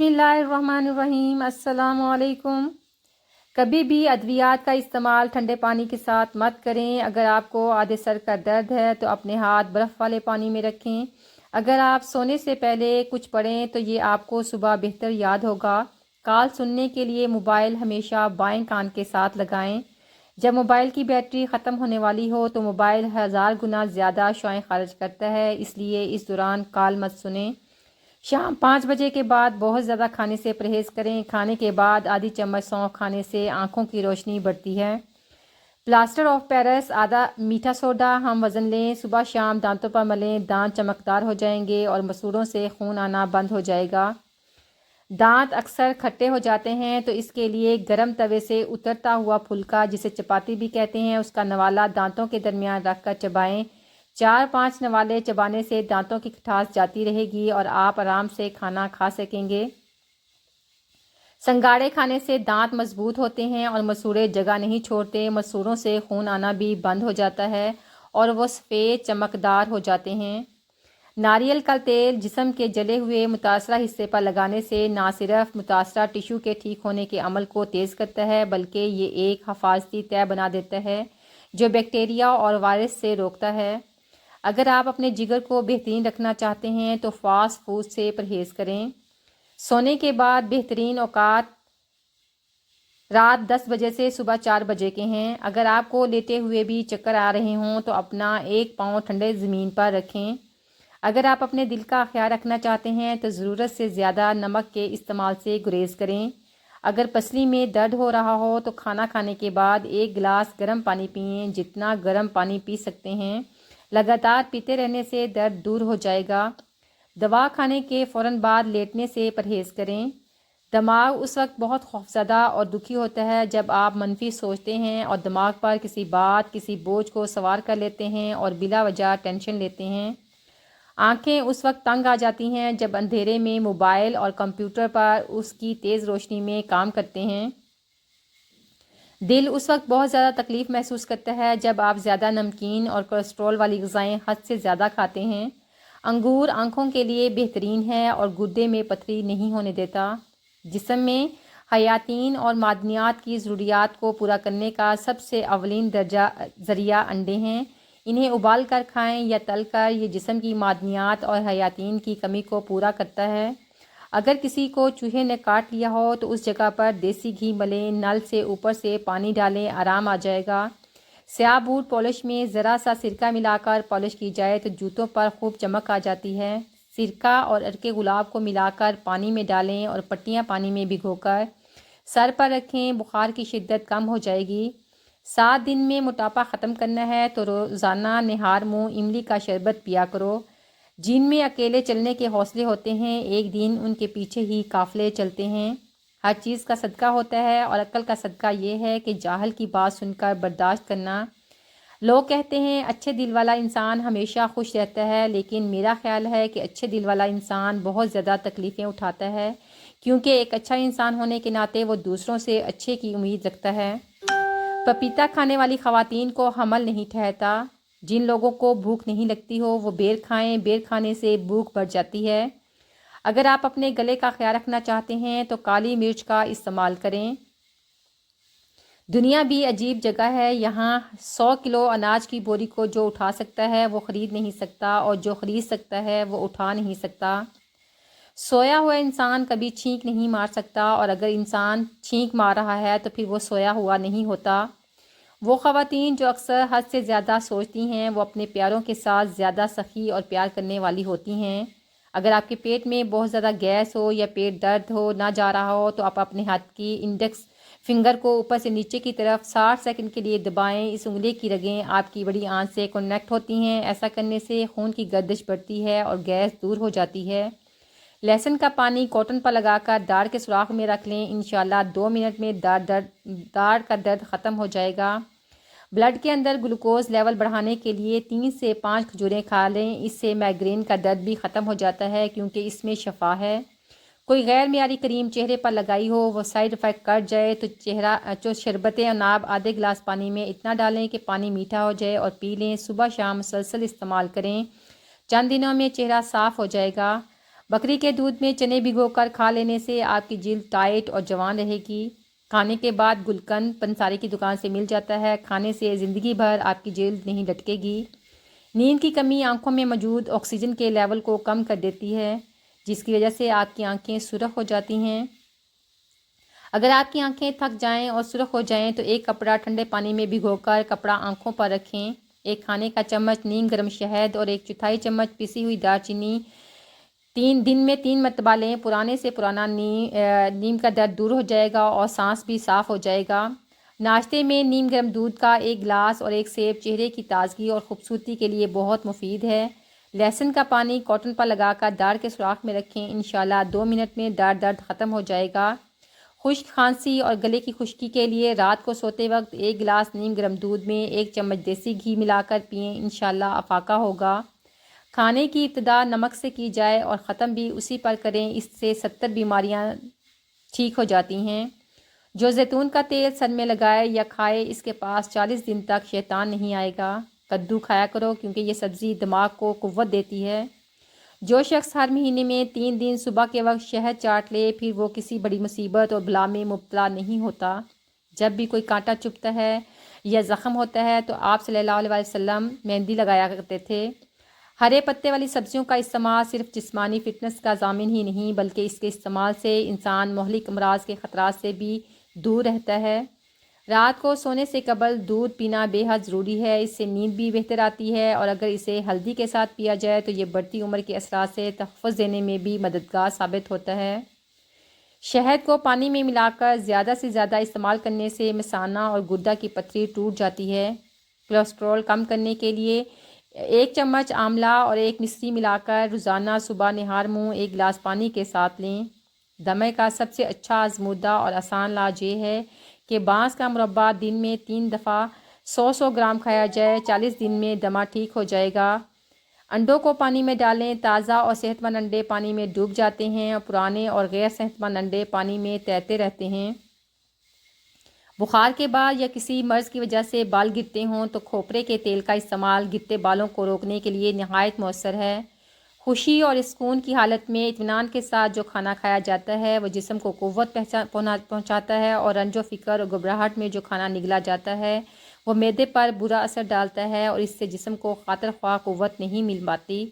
بسم اللہ الرحمن الرحیم۔ السلام علیکم۔ کبھی بھی ادویات کا استعمال ٹھنڈے پانی کے ساتھ مت کریں۔ اگر آپ کو آدھے سر کا درد ہے تو اپنے ہاتھ برف والے پانی میں رکھیں۔ اگر آپ سونے سے پہلے کچھ پڑھیں تو یہ آپ کو صبح بہتر یاد ہوگا۔ کال سننے کے لیے موبائل ہمیشہ بائیں کان کے ساتھ لگائیں۔ جب موبائل کی بیٹری ختم ہونے والی ہو تو موبائل 1000 گنا زیادہ شعاعیں خارج کرتا ہے، اس لیے اس دوران کال مت سنیں۔ شام 5 بجے کے بعد بہت زیادہ کھانے سے پرہیز کریں۔ کھانے کے بعد آدھی چمچ سونف کھانے سے آنکھوں کی روشنی بڑھتی ہے۔ پلاسٹر آف پیرس، آدھا میٹھا سوڈا ہم وزن لیں، صبح شام دانتوں پر ملیں، دانت چمکدار ہو جائیں گے اور مسوڑوں سے خون آنا بند ہو جائے گا۔ دانت اکثر کھٹے ہو جاتے ہیں تو اس کے لیے گرم توے سے اترتا ہوا پھلکا، جسے چپاتی بھی کہتے ہیں، اس کا نوالا دانتوں کے درمیان رکھ کر چبائیں۔ 4-5 نوالے چبانے سے دانتوں کی کھٹاس جاتی رہے گی اور آپ آرام سے کھانا کھا سکیں گے۔ سنگاڑے کھانے سے دانت مضبوط ہوتے ہیں اور مسوڑے جگہ نہیں چھوڑتے۔ مسوڑوں سے خون آنا بھی بند ہو جاتا ہے اور وہ سفید چمکدار ہو جاتے ہیں۔ ناریل کا تیل جسم کے جلے ہوئے متاثرہ حصے پر لگانے سے نہ صرف متاثرہ ٹشو کے ٹھیک ہونے کے عمل کو تیز کرتا ہے بلکہ یہ ایک حفاظتی تہہ بنا دیتا ہے جو بیکٹیریا اور وائرس سے روکتا ہے۔ اگر آپ اپنے جگر کو بہترین رکھنا چاہتے ہیں تو فاسٹ فوڈ سے پرہیز کریں۔ سونے کے بعد بہترین اوقات رات 10 بجے سے صبح 4 بجے کے ہیں۔ اگر آپ کو لیٹے ہوئے بھی چکر آ رہے ہوں تو اپنا ایک پاؤں ٹھنڈے زمین پر رکھیں۔ اگر آپ اپنے دل کا خیال رکھنا چاہتے ہیں تو ضرورت سے زیادہ نمک کے استعمال سے گریز کریں۔ اگر پسلی میں درد ہو رہا ہو تو کھانا کھانے کے بعد 1 گلاس گرم پانی پئیں۔ جتنا گرم پانی پی سکتے ہیں لگاتار پیتے رہنے سے درد دور ہو جائے گا۔ دوا کھانے کے فوراً بعد لیٹنے سے پرہیز کریں۔ دماغ اس وقت بہت خوفزدہ اور دکھی ہوتا ہے جب آپ منفی سوچتے ہیں اور دماغ پر کسی بات، کسی بوجھ کو سوار کر لیتے ہیں اور بلا وجہ ٹینشن لیتے ہیں۔ آنکھیں اس وقت تنگ آ جاتی ہیں جب اندھیرے میں موبائل اور کمپیوٹر پر اس کی تیز روشنی میں کام کرتے ہیں۔ دل اس وقت بہت زیادہ تکلیف محسوس کرتا ہے جب آپ زیادہ نمکین اور کولیسٹرول والی غذائیں حد سے زیادہ کھاتے ہیں۔ انگور آنکھوں کے لیے بہترین ہے اور گردے میں پتھری نہیں ہونے دیتا۔ جسم میں حیاتین اور معدنیات کی ضروریات کو پورا کرنے کا سب سے اولین درجہ ذریعہ انڈے ہیں۔ انہیں ابال کر کھائیں یا تل کر، یہ جسم کی معدنیات اور حیاتین کی کمی کو پورا کرتا ہے۔ اگر کسی کو چوہے نے کاٹ لیا ہو تو اس جگہ پر دیسی گھی ملیں، نل سے اوپر سے پانی ڈالیں، آرام آ جائے گا۔ سیاہ بوٹ پالش میں ذرا سا سرکہ ملا کر پالش کی جائے تو جوتوں پر خوب چمک آ جاتی ہے۔ سرکہ اور عرق گلاب کو ملا کر پانی میں ڈالیں اور پٹیاں پانی میں بھگو کر سر پر رکھیں، بخار کی شدت کم ہو جائے گی۔ 7 دن میں موٹاپا ختم کرنا ہے تو روزانہ نہار منہ املی کا شربت پیا کرو۔ جن میں اکیلے چلنے کے حوصلے ہوتے ہیں، ایک دن ان کے پیچھے ہی قافلے چلتے ہیں۔ ہر چیز کا صدقہ ہوتا ہے اور عقل کا صدقہ یہ ہے کہ جاہل کی بات سن کر برداشت کرنا۔ لوگ کہتے ہیں اچھے دل والا انسان ہمیشہ خوش رہتا ہے، لیکن میرا خیال ہے کہ اچھے دل والا انسان بہت زیادہ تکلیفیں اٹھاتا ہے، کیونکہ ایک اچھا انسان ہونے کے ناطے وہ دوسروں سے اچھے کی امید رکھتا ہے۔ پپیتا کھانے والی خواتین کو حمل نہیں ٹھہرتا۔ جن لوگوں کو بھوک نہیں لگتی ہو وہ بیر کھائیں، بیر کھانے سے بھوک بڑھ جاتی ہے۔ اگر آپ اپنے گلے کا خیال رکھنا چاہتے ہیں تو کالی مرچ کا استعمال کریں۔ دنیا بھی عجیب جگہ ہے، یہاں 100 کلو اناج کی بوری کو جو اٹھا سکتا ہے وہ خرید نہیں سکتا اور جو خرید سکتا ہے وہ اٹھا نہیں سکتا۔ سویا ہوا انسان کبھی چھینک نہیں مار سکتا اور اگر انسان چھینک مار رہا ہے تو پھر وہ سویا ہوا نہیں ہوتا۔ وہ خواتین جو اکثر حد سے زیادہ سوچتی ہیں وہ اپنے پیاروں کے ساتھ زیادہ سخی اور پیار کرنے والی ہوتی ہیں۔ اگر آپ کے پیٹ میں بہت زیادہ گیس ہو یا پیٹ درد ہو نہ جا رہا ہو تو آپ اپنے ہاتھ کی انڈیکس فنگر کو اوپر سے نیچے کی طرف 60 سیکنڈ کے لیے دبائیں۔ اس انگلی کی رگیں آپ کی بڑی آنت سے کنیکٹ ہوتی ہیں۔ ایسا کرنے سے خون کی گردش بڑھتی ہے اور گیس دور ہو جاتی ہے۔ لہسن کا پانی کاٹن پر لگا کر داڑھ کے سوراخ میں رکھ لیں، انشاءاللہ 2 منٹ میں داڑھ کا درد ختم ہو جائے گا۔ بلڈ کے اندر گلوکوز لیول بڑھانے کے لیے 3 سے 5 کھجوریں کھا لیں، اس سے مائگرین کا درد بھی ختم ہو جاتا ہے کیونکہ اس میں شفا ہے۔ کوئی غیر معیاری کریم چہرے پر لگائی ہو وہ سائیڈ افیکٹ کر جائے تو شربت عناب آدھے گلاس پانی میں اتنا ڈالیں کہ پانی میٹھا ہو جائے اور پی لیں۔ صبح شام مسلسل استعمال کریں، چند دنوں میں چہرہ صاف ہو جائے گا۔ بکری کے دودھ میں چنے بھگو کر کھا لینے سے آپ کی جلد ٹائٹ اور جوان رہے گی۔ کھانے کے بعد گلقند پنساری کی دکان سے مل جاتا ہے، کھانے سے زندگی بھر آپ کی جلد نہیں لٹکے گی۔ نیند کی کمی آنکھوں میں موجود آکسیجن کے لیول کو کم کر دیتی ہے، جس کی وجہ سے آپ کی آنکھیں سرخ ہو جاتی ہیں۔ اگر آپ کی آنکھیں تھک جائیں اور سرخ ہو جائیں تو ایک کپڑا ٹھنڈے پانی میں بھگو کر کپڑا آنکھوں پر رکھیں۔ ایک کھانے کا چمچ نیم گرم شہد اور 1/4 چمچ پیسی ہوئی دار چینی دن میں 3 مرتبہ لیں۔ پرانے سے پرانا نیم کا درد دور ہو جائے گا اور سانس بھی صاف ہو جائے گا۔ ناشتے میں نیم گرم دودھ کا 1 گلاس اور 1 سیب چہرے کی تازگی اور خوبصورتی کے لیے بہت مفید ہے۔ لہسن کا پانی کاٹن پر لگا کر داڑھ کے سوراخ میں رکھیں، انشاءاللہ 2 منٹ میں درد ختم ہو جائے گا۔ خشک کھانسی اور گلے کی خشکی کے لیے رات کو سوتے وقت 1 گلاس نیم گرم دودھ میں 1 چمچ دیسی گھی ملا کر پئیں، انشاءاللہ افاقہ ہوگا۔ کھانے کی ابتدا نمک سے کی جائے اور ختم بھی اسی پر کریں، اس سے 70 بیماریاں ٹھیک ہو جاتی ہیں۔ جو زیتون کا تیل سر میں لگائے یا کھائے، اس کے پاس 40 دن تک شیطان نہیں آئے گا۔ کدو کھایا کرو کیونکہ یہ سبزی دماغ کو قوت دیتی ہے۔ جو شخص ہر مہینے میں 3 دن صبح کے وقت شہد چاٹ لے، پھر وہ کسی بڑی مصیبت اور بلا میں مبتلا نہیں ہوتا۔ جب بھی کوئی کانٹا چبھتا ہے یا زخم ہوتا ہے تو آپ صلی اللہ علیہ وسلم مہندی لگایا کرتے تھے۔ ہرے پتے والی سبزیوں کا استعمال صرف جسمانی فٹنس کا ضامن ہی نہیں بلکہ اس کے استعمال سے انسان مہلک امراض کے خطرات سے بھی دور رہتا ہے۔ رات کو سونے سے قبل دودھ پینا بے حد ضروری ہے، اس سے نیند بھی بہتر آتی ہے، اور اگر اسے ہلدی کے ساتھ پیا جائے تو یہ بڑھتی عمر کے اثرات سے تحفظ دینے میں بھی مددگار ثابت ہوتا ہے۔ شہد کو پانی میں ملا کر زیادہ سے زیادہ استعمال کرنے سے مثانہ اور گردہ کی پتھری ٹوٹ جاتی ہے۔ کولیسٹرول کم کرنے کے لیے 1 چمچ آملہ اور 1 مصری ملا کر روزانہ صبح نہار منہ 1 گلاس پانی کے ساتھ لیں۔ دمے کا سب سے اچھا آزمودہ اور آسان علاج یہ ہے کہ بانس کا مربع دن میں 3 دفعہ 100 گرام کھایا جائے، 40 دن میں دمہ ٹھیک ہو جائے گا۔ انڈوں کو پانی میں ڈالیں، تازہ اور صحت مند انڈے پانی میں ڈوب جاتے ہیں اور پرانے اور غیر صحت مند انڈے پانی میں تیرتے رہتے ہیں۔ بخار کے بعد یا کسی مرض کی وجہ سے بال گرتے ہوں تو کھوپرے کے تیل کا استعمال گرتے بالوں کو روکنے کے لیے نہایت مؤثر ہے۔ خوشی اور سکون کی حالت میں اطمینان کے ساتھ جو کھانا کھایا جاتا ہے وہ جسم کو قوت پہنچاتا ہے، اور رنج و فکر اور گھبراہٹ میں جو کھانا نگلا جاتا ہے وہ معدے پر برا اثر ڈالتا ہے اور اس سے جسم کو خاطر خواہ قوت نہیں مل پاتی۔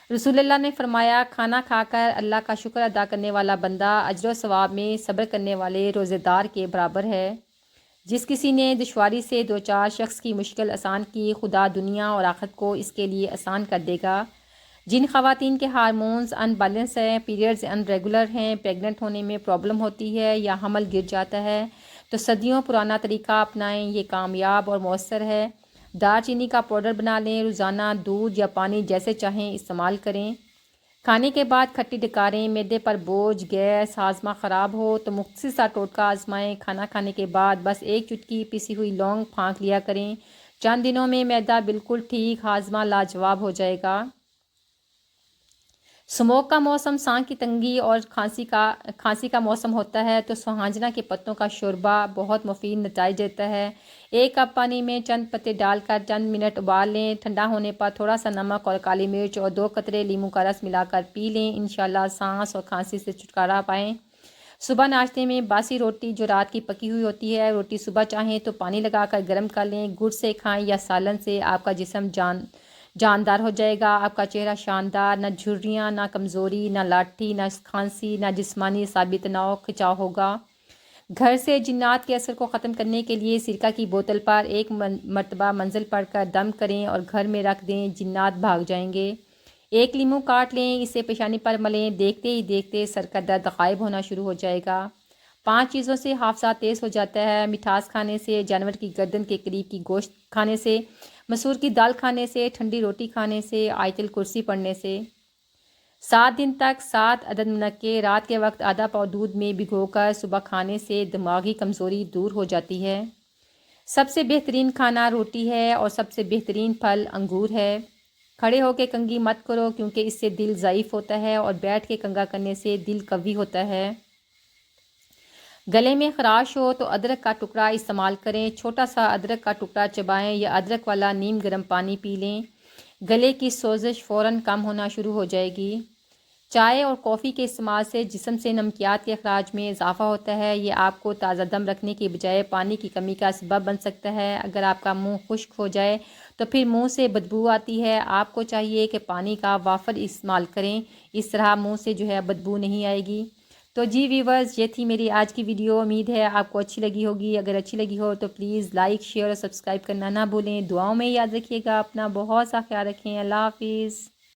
رسول اللہ نے فرمایا، کھانا کھا کر اللہ کا شکر ادا کرنے والا بندہ اجر و ثواب میں صبر کرنے والے روزے دار کے برابر ہے۔ جس کسی نے دشواری سے 2-4 شخص کی مشکل آسان کی، خدا دنیا اور آخرت کو اس کے لیے آسان کر دے گا۔ جن خواتین کے ہارمونز ان بیلنس ہیں، پیریڈز ان ریگولر ہیں، پریگننٹ ہونے میں پرابلم ہوتی ہے یا حمل گر جاتا ہے تو صدیوں پرانا طریقہ اپنائیں، یہ کامیاب اور مؤثر ہے۔ دار چینی کا پاؤڈر بنا لیں، روزانہ دودھ یا پانی جیسے چاہیں استعمال کریں۔ کھانے کے بعد کھٹی ڈکاریں، معدے پر بوجھ، گیس، ہاضمہ خراب ہو تو مختصر سا ٹوٹکہ آزمائیں۔ کھانا کھانے کے بعد بس 1 چٹکی پیسی ہوئی لونگ پھانک لیا کریں، چند دنوں میں معدہ بالکل ٹھیک، ہاضمہ لاجواب ہو جائے گا۔ سموک کا موسم سانس کی تنگی اور کھانسی کا موسم ہوتا ہے تو سوہانجنا کے پتوں کا شوربہ بہت مفید نتائج دیتا ہے۔ 1 کپ پانی میں چند پتے ڈال کر چند منٹ ابال لیں، ٹھنڈا ہونے پر تھوڑا سا نمک اور کالی مرچ اور 2 قطرے لیموں کا رس ملا کر پی لیں، انشاءاللہ سانس اور کھانسی سے چھٹکارا پائیں۔ صبح ناشتے میں باسی روٹی جو رات کی پکی ہوئی ہوتی ہے، روٹی صبح چاہیں تو پانی لگا کر گرم کر لیں، گڑ سے کھائیں یا سالن سے، آپ کا جسم جاندار ہو جائے گا، آپ کا چہرہ شاندار، نہ جھریاں، نہ کمزوری، نہ لاٹھی، نہ کھانسی، نہ جسمانی ثابت تناؤ، کھچاؤ ہوگا۔ گھر سے جنات کے اثر کو ختم کرنے کے لیے سرکہ کی بوتل پر 1 مرتبہ منزل پڑھ کر دم کریں اور گھر میں رکھ دیں، جنات بھاگ جائیں گے۔ 1 لیموں کاٹ لیں، اسے پیشانی پر ملیں، دیکھتے ہی دیکھتے سر کا درد غائب ہونا شروع ہو جائے گا۔ 5 چیزوں سے حافظہ تیز ہو جاتا ہے: مٹھاس کھانے سے، جانور کی گردن کے قریب کی گوشت کھانے سے، مسور کی دال کھانے سے، ٹھنڈی روٹی کھانے سے، آیت الکرسی پڑھنے سے۔ 7 دن تک 7 عدد منقے رات کے وقت آدھا پاؤ دودھ میں بھگو کر صبح کھانے سے دماغی کمزوری دور ہو جاتی ہے۔ سب سے بہترین کھانا روٹی ہے اور سب سے بہترین پھل انگور ہے۔ کھڑے ہو کے کنگھی مت کرو کیونکہ اس سے دل ضعیف ہوتا ہے، اور بیٹھ کے کنگھا کرنے سے دل قوی ہوتا ہے۔ گلے میں خراش ہو تو ادرک کا ٹکڑا استعمال کریں، چھوٹا سا ادرک کا ٹکڑا چبائیں یا ادرک والا نیم گرم پانی پی لیں، گلے کی سوزش فوراً کم ہونا شروع ہو جائے گی۔ چائے اور کافی کے استعمال سے جسم سے نمکیات کے اخراج میں اضافہ ہوتا ہے۔ یہ آپ کو تازہ دم رکھنے کی بجائے پانی کی کمی کا سبب بن سکتا ہے۔ اگر آپ کا منہ خشک ہو جائے تو پھر منہ سے بدبو آتی ہے۔ آپ کو چاہیے کہ پانی کا وافر استعمال کریں، اس طرح منہ سے جو ہے بدبو نہیں آئے گی۔ تو جی ویورز، یہ تھی میری آج کی ویڈیو، امید ہے آپ کو اچھی لگی ہوگی۔ اگر اچھی لگی ہو تو پلیز لائک، شیئر اور سبسکرائب کرنا نہ بھولیں۔ دعاؤں میں یاد رکھیے گا، اپنا بہت سا خیال رکھیں۔ اللہ حافظ۔